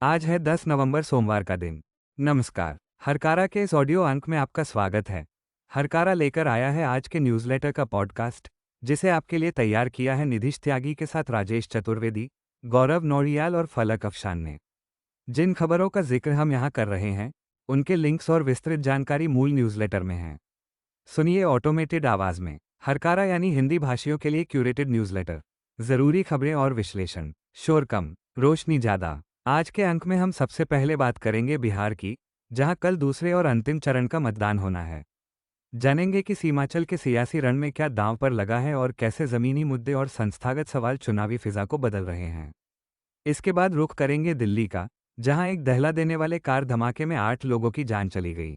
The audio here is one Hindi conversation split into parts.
आज है 10 नवंबर सोमवार का दिन। नमस्कार। हरकारा के इस ऑडियो अंक में आपका स्वागत है। हरकारा लेकर आया है आज के न्यूज़लेटर का पॉडकास्ट, जिसे आपके लिए तैयार किया है निधिश त्यागी के साथ राजेश चतुर्वेदी, गौरव नौरियाल और फलक अफशान ने। जिन खबरों का जिक्र हम यहाँ कर रहे हैं, उनके लिंक्स और विस्तृत जानकारी मूल न्यूज़लेटर में है। सुनिए ऑटोमेटेड आवाज़ में। हरकारा यानी हिंदी भाषियों के लिए क्यूरेटेड न्यूज़लेटर। ज़रूरी खबरें और विश्लेषण। शोर कम, रोशनी ज़्यादा। आज के अंक में हम सबसे पहले बात करेंगे बिहार की, जहां कल दूसरे और अंतिम चरण का मतदान होना है। जानेंगे कि सीमांचल के सियासी रण में क्या दांव पर लगा है और कैसे जमीनी मुद्दे और संस्थागत सवाल चुनावी फिजा को बदल रहे हैं। इसके बाद रुख करेंगे दिल्ली का, जहां एक दहला देने वाले कार धमाके में 8 लोगों की जान चली गई।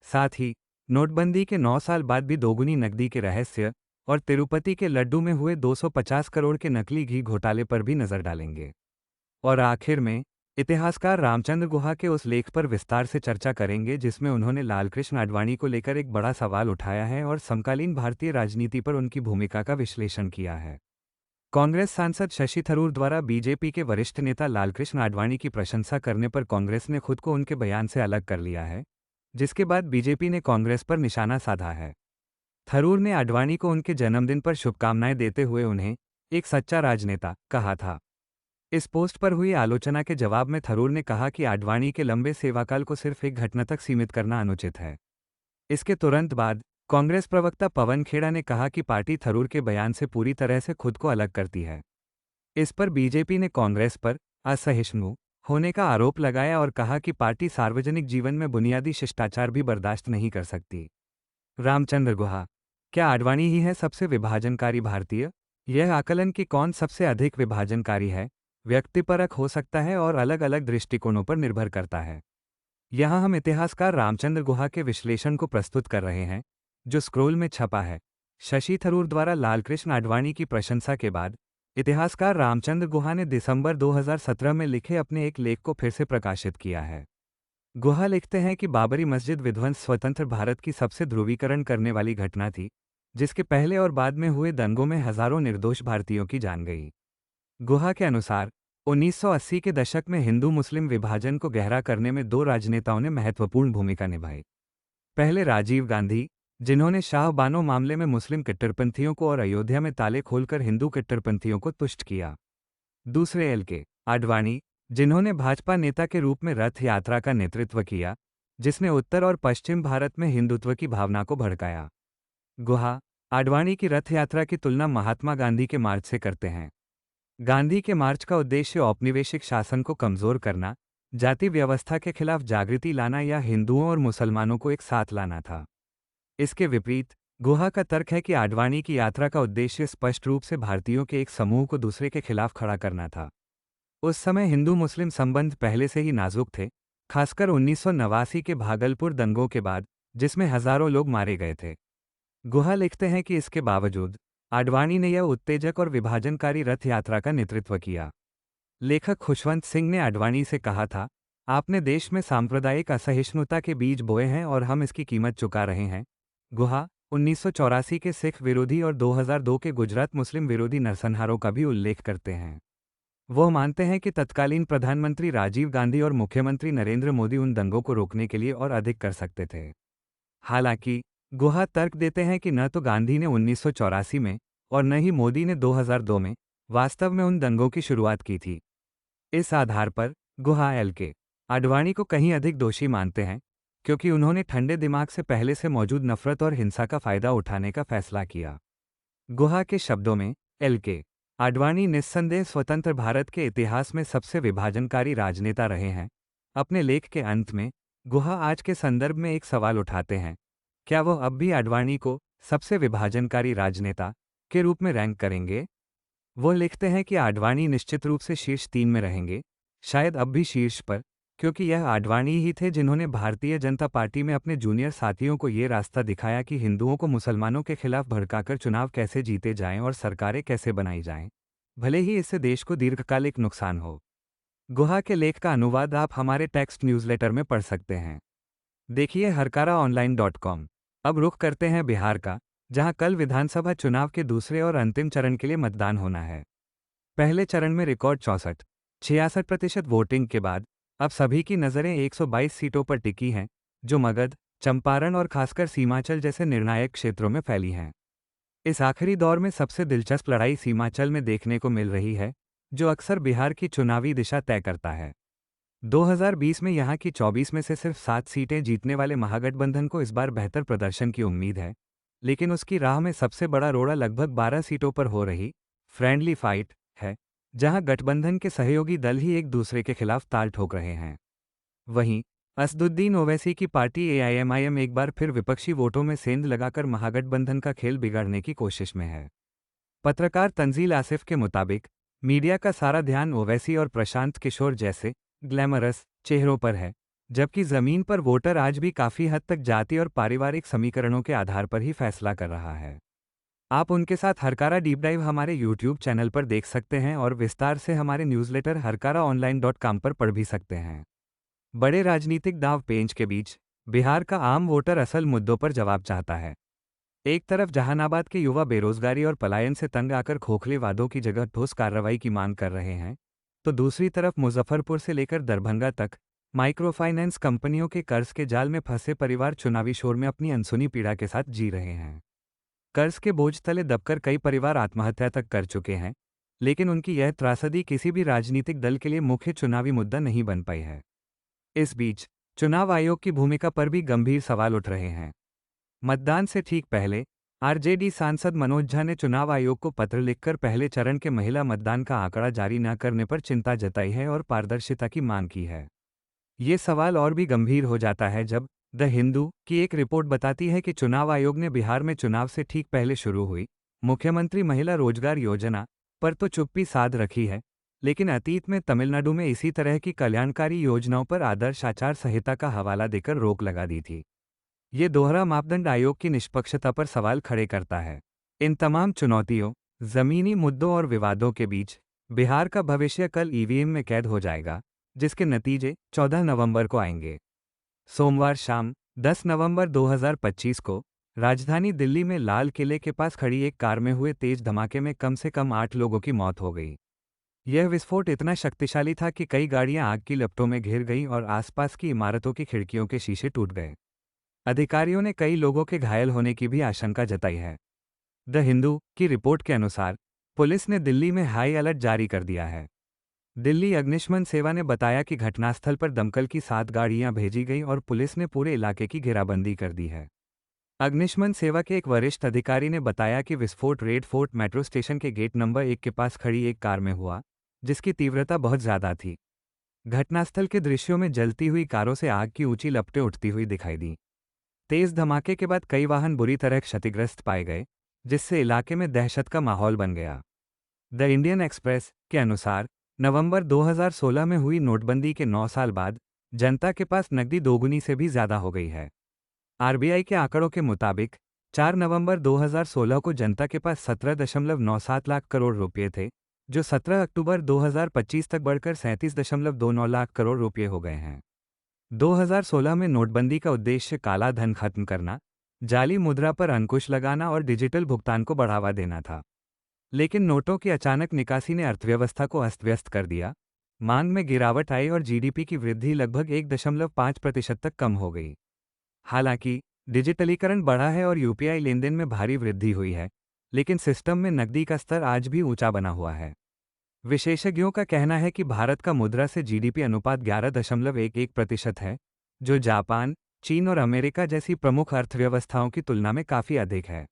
साथ ही नोटबंदी के 9 साल बाद भी दोगुनी नकदी के रहस्य और तिरुपति के लड्डू में हुए 250 करोड़ के नकली घी घोटाले पर भी नजर डालेंगे। और आखिर में इतिहासकार रामचंद्र गुहा के उस लेख पर विस्तार से चर्चा करेंगे जिसमें उन्होंने लालकृष्ण आडवाणी को लेकर एक बड़ा सवाल उठाया है और समकालीन भारतीय राजनीति पर उनकी भूमिका का विश्लेषण किया है। कांग्रेस सांसद शशि थरूर द्वारा बीजेपी के वरिष्ठ नेता लालकृष्ण आडवाणी की प्रशंसा करने पर कांग्रेस ने खुद को उनके बयान से अलग कर लिया है, जिसके बाद बीजेपी ने कांग्रेस पर निशाना साधा है। थरूर ने आडवाणी को उनके जन्मदिन पर शुभकामनाएं देते हुए उन्हें एक सच्चा राजनेता कहा था। इस पोस्ट पर हुई आलोचना के जवाब में थरूर ने कहा कि आडवाणी के लंबे सेवाकाल को सिर्फ एक घटना तक सीमित करना अनुचित है। इसके तुरंत बाद कांग्रेस प्रवक्ता पवन खेड़ा ने कहा कि पार्टी थरूर के बयान से पूरी तरह से खुद को अलग करती है। इस पर बीजेपी ने कांग्रेस पर असहिष्णु होने का आरोप लगाया और कहा कि पार्टी सार्वजनिक जीवन में बुनियादी शिष्टाचार भी बर्दाश्त नहीं कर सकती। रामचंद्र गुहा, क्या आडवाणी ही है सबसे विभाजनकारी भारतीय? यह आकलन कि कौन सबसे अधिक विभाजनकारी है व्यक्तिपरक हो सकता है और अलग अलग दृष्टिकोणों पर निर्भर करता है। यहाँ हम इतिहासकार रामचंद्र गुहा के विश्लेषण को प्रस्तुत कर रहे हैं, जो स्क्रोल में छपा है। शशि थरूर द्वारा लालकृष्ण आडवाणी की प्रशंसा के बाद इतिहासकार रामचंद्र गुहा ने दिसंबर 2017 में लिखे अपने एक लेख को फिर से प्रकाशित किया है। गुहा लिखते हैं कि बाबरी मस्जिद विध्वंस स्वतंत्र भारत की सबसे ध्रुवीकरण करने वाली घटना थी, जिसके पहले और बाद में हुए दंगों में हजारों निर्दोष भारतीयों की जान गई। गुहा के अनुसार 1980 के दशक में हिंदू मुस्लिम विभाजन को गहरा करने में दो राजनेताओं ने महत्वपूर्ण भूमिका निभाई। पहले राजीव गांधी, जिन्होंने शाह बानो मामले में मुस्लिम कट्टरपंथियों को और अयोध्या में ताले खोलकर हिंदू कट्टरपंथियों को तुष्ट किया। दूसरे एल.के. आडवाणी, जिन्होंने भाजपा नेता के रूप में रथ यात्रा का नेतृत्व किया, जिसने उत्तर और पश्चिम भारत में हिंदुत्व की भावना को भड़काया। गुहा आडवाणी की रथ यात्रा की तुलना महात्मा गांधी के मार्च से करते हैं। गांधी के मार्च का उद्देश्य औपनिवेशिक शासन को कमजोर करना, जाति व्यवस्था के खिलाफ जागृति लाना या हिंदुओं और मुसलमानों को एक साथ लाना था। इसके विपरीत गुहा का तर्क है कि आडवाणी की यात्रा का उद्देश्य स्पष्ट रूप से भारतीयों के एक समूह को दूसरे के खिलाफ खड़ा करना था। उस समय हिंदू मुस्लिम संबंध पहले से ही नाजुक थे, खासकर 1989 के भागलपुर दंगों के बाद, जिसमें हजारों लोग मारे गए थे। गुहा लिखते हैं कि इसके बावजूद आडवाणी ने यह उत्तेजक और विभाजनकारी रथ यात्रा का नेतृत्व किया। लेखक खुशवंत सिंह ने आडवाणी से कहा था, आपने देश में सांप्रदायिक असहिष्णुता के बीज बोए हैं और हम इसकी कीमत चुका रहे हैं। गुहा 1984 के सिख विरोधी और 2002 के गुजरात मुस्लिम विरोधी नरसंहारों का भी उल्लेख करते हैं। वह मानते हैं कि तत्कालीन प्रधानमंत्री राजीव गांधी और मुख्यमंत्री नरेंद्र मोदी उन दंगों को रोकने के लिए और अधिक कर सकते थे। हालांकि गुहा तर्क देते हैं कि न तो गांधी ने 1984 में और न ही मोदी ने 2002 में वास्तव में उन दंगों की शुरुआत की थी। इस आधार पर गुहा एल.के. आडवाणी को कहीं अधिक दोषी मानते हैं, क्योंकि उन्होंने ठंडे दिमाग से पहले से मौजूद नफरत और हिंसा का फायदा उठाने का फैसला किया। गुहा के शब्दों में एल.के. आडवाणी निस्संदेह स्वतंत्र भारत के इतिहास में सबसे विभाजनकारी राजनेता रहे हैं। अपने लेख के अंत में गुहा आज के संदर्भ में एक सवाल उठाते हैं, क्या वह अब भी आडवाणी को सबसे विभाजनकारी राजनेता के रूप में रैंक करेंगे? वो लिखते हैं कि आडवाणी निश्चित रूप से शीर्ष 3 में रहेंगे, शायद अब भी शीर्ष पर, क्योंकि यह आडवाणी ही थे जिन्होंने भारतीय जनता पार्टी में अपने जूनियर साथियों को ये रास्ता दिखाया कि हिंदुओं को मुसलमानों के खिलाफ भड़काकर चुनाव कैसे जीते जाएं और सरकारें कैसे बनाई जाएं, भले ही इससे देश को दीर्घकालिक नुकसान हो। गुहा के लेख का अनुवाद आप हमारे टेक्स्ट न्यूज़लेटर में पढ़ सकते हैं। देखिए हरकाराonline.com। अब रुख करते हैं बिहार का, जहां कल विधानसभा चुनाव के दूसरे और अंतिम चरण के लिए मतदान होना है। पहले चरण में रिकॉर्ड 64 66% वोटिंग के बाद अब सभी की नज़रें 122 सीटों पर टिकी हैं, जो मगध, चंपारण और खासकर सीमांचल जैसे निर्णायक क्षेत्रों में फैली हैं। इस आखिरी दौर में सबसे दिलचस्प लड़ाई सीमांचल में देखने को मिल रही है, जो अक्सर बिहार की चुनावी दिशा तय करता है। 2020 में यहां की 24 में से सिर्फ 7 सीटें जीतने वाले महागठबंधन को इस बार बेहतर प्रदर्शन की उम्मीद है, लेकिन उसकी राह में सबसे बड़ा रोड़ा लगभग 12 सीटों पर हो रही फ्रेंडली फाइट है, जहां गठबंधन के सहयोगी दल ही एक दूसरे के खिलाफ ताल ठोक रहे हैं। वहीं असदुद्दीन ओवैसी की पार्टी एआईएमआईएम एक बार फिर विपक्षी वोटों में सेंध लगाकर महागठबंधन का खेल बिगाड़ने की कोशिश में है। पत्रकार तंजील आसिफ के मुताबिक मीडिया का सारा ध्यान ओवैसी और प्रशांत किशोर जैसे ग्लैमरस चेहरों पर है, जबकि जमीन पर वोटर आज भी काफी हद तक जाति और पारिवारिक समीकरणों के आधार पर ही फैसला कर रहा है। आप उनके साथ हरकारा डीप डाइव हमारे यूट्यूब चैनल पर देख सकते हैं और विस्तार से हमारे न्यूज़लेटर harkaraonline.com पर पढ़ भी सकते हैं। बड़े राजनीतिक दांव पेंच के बीच बिहार का आम वोटर असल मुद्दों पर जवाब चाहता है। एक तरफ जहानाबाद के युवा बेरोजगारी और पलायन से तंग आकर खोखले वादों की जगह ठोस कार्रवाई की मांग कर रहे हैं, तो दूसरी तरफ मुजफ्फरपुर से लेकर दरभंगा तक माइक्रो फाइनेंस कंपनियों के कर्ज के जाल में फंसे परिवार चुनावी शोर में अपनी अनसुनी पीड़ा के साथ जी रहे हैं। कर्ज के बोझ तले दबकर कई परिवार आत्महत्या तक कर चुके हैं, लेकिन उनकी यह त्रासदी किसी भी राजनीतिक दल के लिए मुख्य चुनावी मुद्दा नहीं बन पाई है। इस बीच चुनाव आयोग की भूमिका पर भी गंभीर सवाल उठ रहे हैं। मतदान से ठीक पहले आरजेडी सांसद मनोज झा ने चुनाव आयोग को पत्र लिखकर पहले चरण के महिला मतदान का आंकड़ा जारी न करने पर चिंता जताई है और पारदर्शिता की मांग की है। ये सवाल और भी गंभीर हो जाता है जब द हिंदू की एक रिपोर्ट बताती है कि चुनाव आयोग ने बिहार में चुनाव से ठीक पहले शुरू हुई मुख्यमंत्री महिला रोजगार योजना पर तो चुप्पी साध रखी है, लेकिन अतीत में तमिलनाडु में इसी तरह की कल्याणकारी योजनाओं पर आदर्श आचार संहिता का हवाला देकर रोक लगा दी थी। ये दोहरा मापदंड आयोग की निष्पक्षता पर सवाल खड़े करता है। इन तमाम चुनौतियों, जमीनी मुद्दों और विवादों के बीच बिहार का भविष्य कल ईवीएम में कैद हो जाएगा, जिसके नतीजे 14 नवंबर को आएंगे। सोमवार शाम 10 नवंबर 2025 को राजधानी दिल्ली में लाल किले के पास खड़ी एक कार में हुए तेज धमाके में कम से कम 8 लोगों की मौत हो गई। यह विस्फोट इतना शक्तिशाली था कि कई गाड़ियां आग की लपटों में घिर गईं और आसपास की इमारतों की खिड़कियों के शीशे टूट गए। अधिकारियों ने कई लोगों के घायल होने की भी आशंका जताई है। द हिंदू की रिपोर्ट के अनुसार पुलिस ने दिल्ली में हाई अलर्ट जारी कर दिया है। दिल्ली अग्निशमन सेवा ने बताया कि घटनास्थल पर दमकल की 7 गाड़ियां भेजी गईं और पुलिस ने पूरे इलाके की घेराबंदी कर दी है। अग्निशमन सेवा के एक वरिष्ठ अधिकारी ने बताया कि विस्फोट रेड फोर्ट मेट्रो स्टेशन के गेट नंबर 1 के पास खड़ी एक कार में हुआ, जिसकी तीव्रता बहुत ज्यादा थी। घटनास्थल के दृश्यों में जलती हुई कारों से आग की ऊंची लपटें उठती हुई दिखाई दी। तेज धमाके के बाद कई वाहन बुरी तरह क्षतिग्रस्त पाए गए, जिससे इलाके में दहशत का माहौल बन गया। द इंडियन एक्सप्रेस के अनुसार नवंबर 2016 में हुई नोटबंदी के 9 साल बाद जनता के पास नकदी दोगुनी से भी ज्यादा हो गई है। आरबीआई के आंकड़ों के मुताबिक 4 नवंबर 2016 को जनता के पास 17.97 लाख करोड़ रुपये थे, जो 17 अक्टूबर 2025 तक बढ़कर 37.29 लाख करोड़ रुपये हो गए हैं। 2016 में नोटबंदी का उद्देश्य काला धन खत्म करना, जाली मुद्रा पर अंकुश लगाना और डिजिटल भुगतान को बढ़ावा देना था। लेकिन नोटों की अचानक निकासी ने अर्थव्यवस्था को अस्त व्यस्त कर दिया। मांग में गिरावट आई और जीडीपी की वृद्धि लगभग 1.5% तक कम हो गई। हालांकि डिजिटलीकरण बढ़ा है और यूपीआई लेनदेन में भारी वृद्धि हुई है, लेकिन सिस्टम में नकदी का स्तर आज भी ऊंचा बना हुआ है। विशेषज्ञों का कहना है कि भारत का मुद्रा से जीडीपी अनुपात 11.11% है, जो जापान, चीन और अमेरिका जैसी प्रमुख अर्थव्यवस्थाओं की तुलना में काफ़ी अधिक है।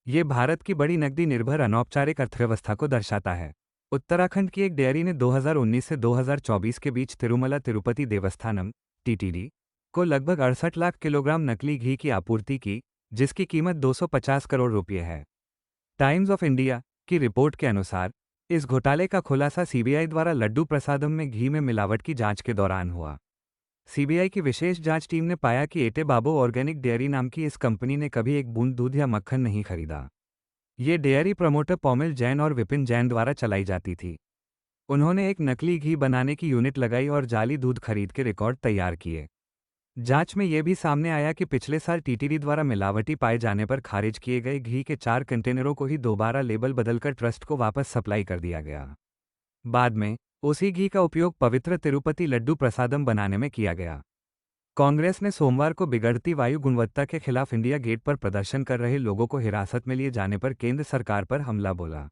ये भारत की बड़ी नकदी निर्भर अनौपचारिक अर्थव्यवस्था को दर्शाता है। उत्तराखंड की एक डेयरी ने 2019 से 2024 के बीच तिरुमला तिरुपति देवस्थानम (टीटीडी) को लगभग 68 लाख किलोग्राम नकली घी की आपूर्ति की, जिसकी कीमत 250 करोड़ रुपये है। टाइम्स ऑफ इंडिया की रिपोर्ट के अनुसार इस घोटाले का खुलासा सीबीआई द्वारा लड्डू प्रसादम में घी में मिलावट की जांच के दौरान हुआ। सीबीआई की विशेष जांच टीम ने पाया कि एटे बाबू ऑर्गेनिक डेयरी नाम की इस कंपनी ने कभी एक बूंद दूध या मक्खन नहीं खरीदा। ये डेयरी प्रमोटर पौमिल जैन और विपिन जैन द्वारा चलाई जाती थी। उन्होंने एक नकली घी बनाने की यूनिट लगाई और जाली दूध खरीद के रिकॉर्ड तैयार किए। जांच में यह भी सामने आया कि पिछले साल टीटीडी द्वारा मिलावटी पाए जाने पर खारिज किए गए घी के 4 कंटेनरों को ही दोबारा लेबल बदलकर ट्रस्ट को वापस सप्लाई कर दिया गया। बाद में उसी घी का उपयोग पवित्र तिरुपति लड्डू प्रसादम बनाने में किया गया। कांग्रेस ने सोमवार को बिगड़ती वायु गुणवत्ता के खिलाफ इंडिया गेट पर प्रदर्शन कर रहे लोगों को हिरासत में लिए जाने पर केंद्र सरकार पर हमला बोला।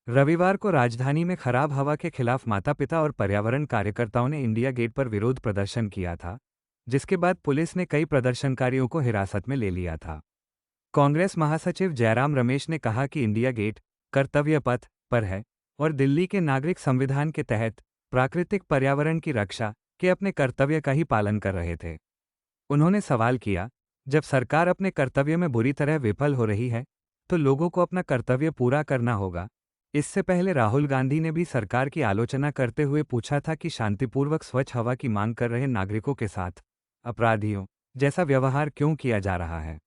रविवार को राजधानी में खराब हवा के खिलाफ माता पिता और पर्यावरण कार्यकर्ताओं ने इंडिया गेट पर विरोध प्रदर्शन किया था, जिसके बाद पुलिस ने कई प्रदर्शनकारियों को हिरासत में ले लिया था। कांग्रेस महासचिव जयराम रमेश ने कहा कि इंडिया गेट कर्तव्य पथ पर है और दिल्ली के नागरिक संविधान के तहत प्राकृतिक पर्यावरण की रक्षा के अपने कर्तव्य का ही पालन कर रहे थे। उन्होंने सवाल किया, जब सरकार अपने कर्तव्य में बुरी तरह विफल हो रही है तो लोगों को अपना कर्तव्य पूरा करना होगा। इससे पहले राहुल गांधी ने भी सरकार की आलोचना करते हुए पूछा था कि शांतिपूर्वक स्वच्छ हवा की मांग कर रहे नागरिकों के साथ अपराधियों जैसा व्यवहार क्यों किया जा रहा है।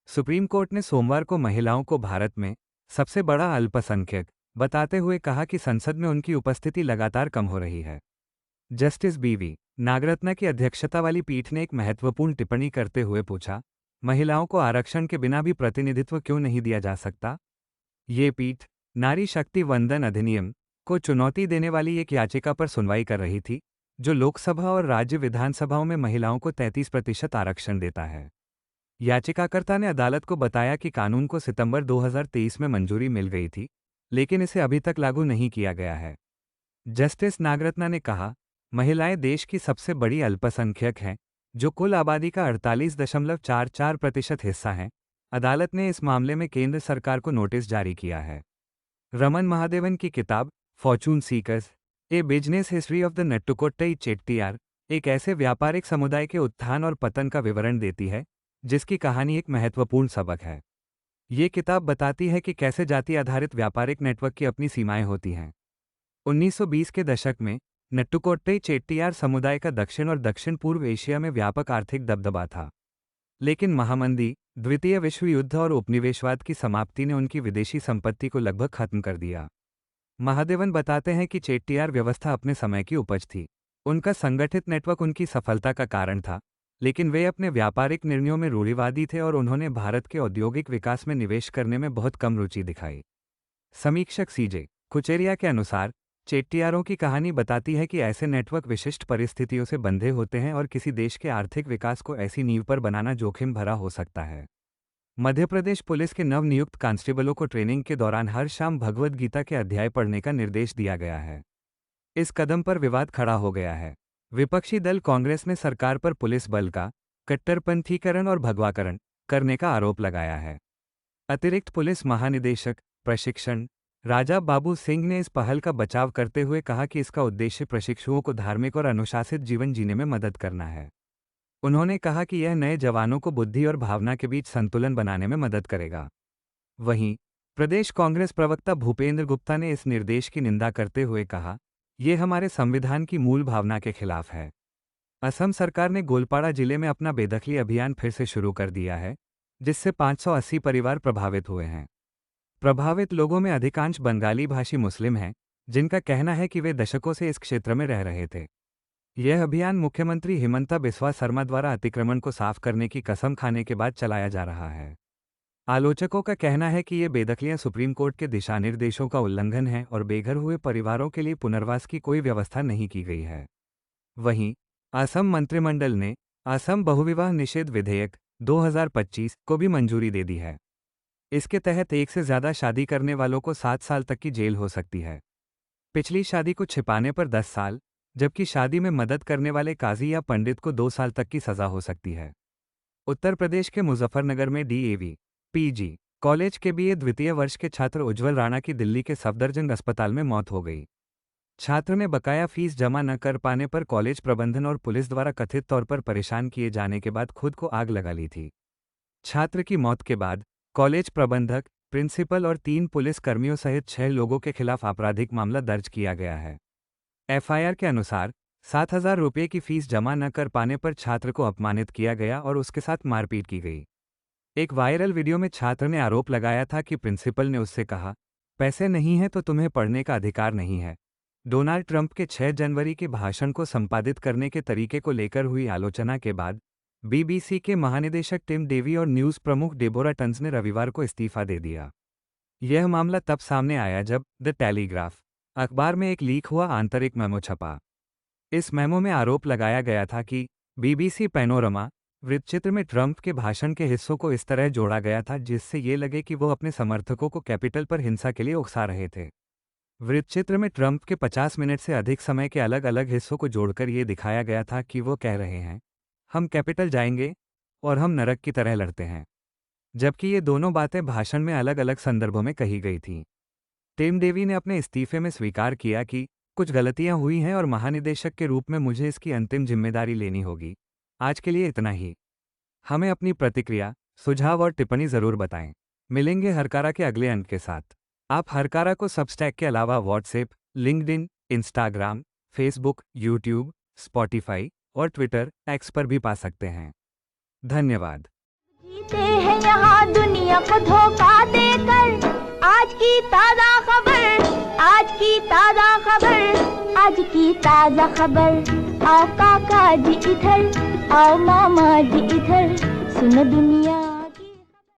सुप्रीम कोर्ट ने सोमवार को महिलाओं को भारत में सबसे बड़ा अल्पसंख्यक बताते हुए कहा कि संसद में उनकी उपस्थिति लगातार कम हो रही है। जस्टिस बीवी नागरत्ना की अध्यक्षता वाली पीठ ने एक महत्वपूर्ण टिप्पणी करते हुए पूछा, महिलाओं को आरक्षण के बिना भी प्रतिनिधित्व क्यों नहीं दिया जा सकता। ये पीठ नारी शक्ति वंदन अधिनियम को चुनौती देने वाली एक याचिका पर सुनवाई कर रही थी, जो लोकसभा और राज्य विधानसभाओं में महिलाओं को 33% आरक्षण देता है। याचिकाकर्ता ने अदालत को बताया कि कानून को सितंबर 2023 में मंजूरी मिल गई थी, लेकिन इसे अभी तक लागू नहीं किया गया है। जस्टिस नागरत्ना ने कहा, महिलाएं देश की सबसे बड़ी अल्पसंख्यक हैं, जो कुल आबादी का 48.44% हिस्सा हैं। अदालत ने इस मामले में केंद्र सरकार को नोटिस जारी किया है। रमन महादेवन की किताब fortune seekers a business history of the Nattukottai Chettiar एक ऐसे व्यापारिक समुदाय के उत्थान और पतन का विवरण देती है, जिसकी कहानी एक महत्वपूर्ण सबक है। ये किताब बताती है कि कैसे जाति आधारित व्यापारिक नेटवर्क की अपनी सीमाएं होती हैं। 1920 के दशक में नेट्टुकोट्टई चेट्टियार समुदाय का दक्षिण और दक्षिण पूर्व एशिया में व्यापक आर्थिक दबदबा था, लेकिन महामंदी, द्वितीय विश्व युद्ध और उपनिवेशवाद की समाप्ति ने उनकी विदेशी संपत्ति को लगभग खत्म कर दिया। महादेवन बताते हैं कि चेट्टियार व्यवस्था अपने समय की उपज थी। उनका संगठित नेटवर्क उनकी सफलता का कारण था, लेकिन वे अपने व्यापारिक निर्णयों में रूढ़िवादी थे और उन्होंने भारत के औद्योगिक विकास में निवेश करने में बहुत कम रुचि दिखाई। समीक्षक सीजे कुचेरिया के अनुसार चेट्टियारों की कहानी बताती है कि ऐसे नेटवर्क विशिष्ट परिस्थितियों से बंधे होते हैं और किसी देश के आर्थिक विकास को ऐसी नींव पर बनाना जोखिम भरा हो सकता है। मध्य प्रदेश पुलिस के नवनियुक्त कांस्टेबलों को ट्रेनिंग के दौरान हर शाम भगवद गीता के अध्याय पढ़ने का निर्देश दिया गया है। इस कदम पर विवाद खड़ा हो गया है। विपक्षी दल कांग्रेस ने सरकार पर पुलिस बल का कट्टरपंथीकरण और भगवाकरण करने का आरोप लगाया है। अतिरिक्त पुलिस महानिदेशक प्रशिक्षण राजा बाबू सिंह ने इस पहल का बचाव करते हुए कहा कि इसका उद्देश्य प्रशिक्षुओं को धार्मिक और अनुशासित जीवन जीने में मदद करना है। उन्होंने कहा कि यह नए जवानों को बुद्धि और भावना के बीच संतुलन बनाने में मदद करेगा। वहीं प्रदेश कांग्रेस प्रवक्ता भूपेंद्र गुप्ता ने इस निर्देश की निंदा करते हुए कहा, यह हमारे संविधान की मूल भावना के खिलाफ है। असम सरकार ने गोलपाड़ा जिले में अपना बेदखली अभियान फिर से शुरू कर दिया है, जिससे 580 परिवार प्रभावित हुए हैं। प्रभावित लोगों में अधिकांश बंगाली भाषी मुस्लिम हैं, जिनका कहना है कि वे दशकों से इस क्षेत्र में रह रहे थे। यह अभियान मुख्यमंत्री हिमंता बिस्वा शर्मा द्वारा अतिक्रमण को साफ करने की कसम खाने के बाद चलाया जा रहा है। आलोचकों का कहना है कि ये बेदखलियां सुप्रीम कोर्ट के दिशानिर्देशों का उल्लंघन है और बेघर हुए परिवारों के लिए पुनर्वास की कोई व्यवस्था नहीं की गई है। वहीं असम मंत्रिमंडल ने असम बहुविवाह निषेध विधेयक 2025 को भी मंजूरी दे दी है। इसके तहत एक से ज्यादा शादी करने वालों को 7 साल तक की जेल हो सकती है। पिछली शादी को छिपाने पर 10 साल, जबकि शादी में मदद करने वाले काजी या पंडित को 2 साल तक की सजा हो सकती है। उत्तर प्रदेश के मुजफ्फरनगर में डीएवी पीजी कॉलेज के बीए द्वितीय वर्ष के छात्र उज्जवल राणा की दिल्ली के सफदरजंग अस्पताल में मौत हो गई। छात्र ने बकाया फीस जमा न कर पाने पर कॉलेज प्रबंधन और पुलिस द्वारा कथित तौर पर परेशान किए जाने के बाद खुद को आग लगा ली थी। छात्र की मौत के बाद कॉलेज प्रबंधक, प्रिंसिपल और 3 पुलिस कर्मियों सहित 6 लोगों के खिलाफ आपराधिक मामला दर्ज किया गया है। एफआईआर के अनुसार 7,000 रुपये की फीस जमा न कर पाने पर छात्र को अपमानित किया गया और उसके साथ मारपीट की गई। एक वायरल वीडियो में छात्र ने आरोप लगाया था कि प्रिंसिपल ने उससे कहा, पैसे नहीं हैं तो तुम्हें पढ़ने का अधिकार नहीं है। डोनाल्ड ट्रंप के 6 जनवरी के भाषण को संपादित करने के तरीके को लेकर हुई आलोचना के बाद बीबीसी के महानिदेशक टिम डेवी और न्यूज़ प्रमुख डेबोरा टन्स ने रविवार को इस्तीफा दे दिया। यह मामला तब सामने आया जब द टेलीग्राफ अखबार में एक लीक हुआ आंतरिक मेमो छपा। इस मेमो में आरोप लगाया गया था कि बीबीसी पैनोरमा वृत्तचित्र में ट्रंप के भाषण के हिस्सों को इस तरह जोड़ा गया था जिससे ये लगे कि वो अपने समर्थकों को कैपिटल पर हिंसा के लिए उकसा रहे थे। वृत्तचित्र में ट्रंप के 50 मिनट से अधिक समय के अलग अलग हिस्सों को जोड़कर ये दिखाया गया था कि वो कह रहे हैं, हम कैपिटल जाएंगे और हम नरक की तरह लड़ते हैं, जबकि ये दोनों बातें भाषण में अलग अलग संदर्भों में कही गई थीं। टिम डेवी ने अपने इस्तीफे में स्वीकार किया कि कुछ गलतियां हुई हैं और महानिदेशक के रूप में मुझे इसकी अंतिम जिम्मेदारी लेनी होगी। आज के लिए इतना ही। हमें अपनी प्रतिक्रिया, सुझाव और टिप्पणी ज़रूर बताएं। मिलेंगे हरकारा के अगले अंक के साथ। आप हरकारा को सबस्टैक के अलावा WhatsApp, LinkedIn, Instagram, Facebook, YouTube, Spotify और ट्विटर एक्स पर भी पा सकते हैं। धन्यवाद। जीते हैं यहाँ दुनिया को धोखा देकर। आज की ताज़ा खबर, आज की ताज़ा खबर, आज की ताज़ा खबर। आओ काका जी इधर, आओ मामा जी इधर, सुनो दुनिया।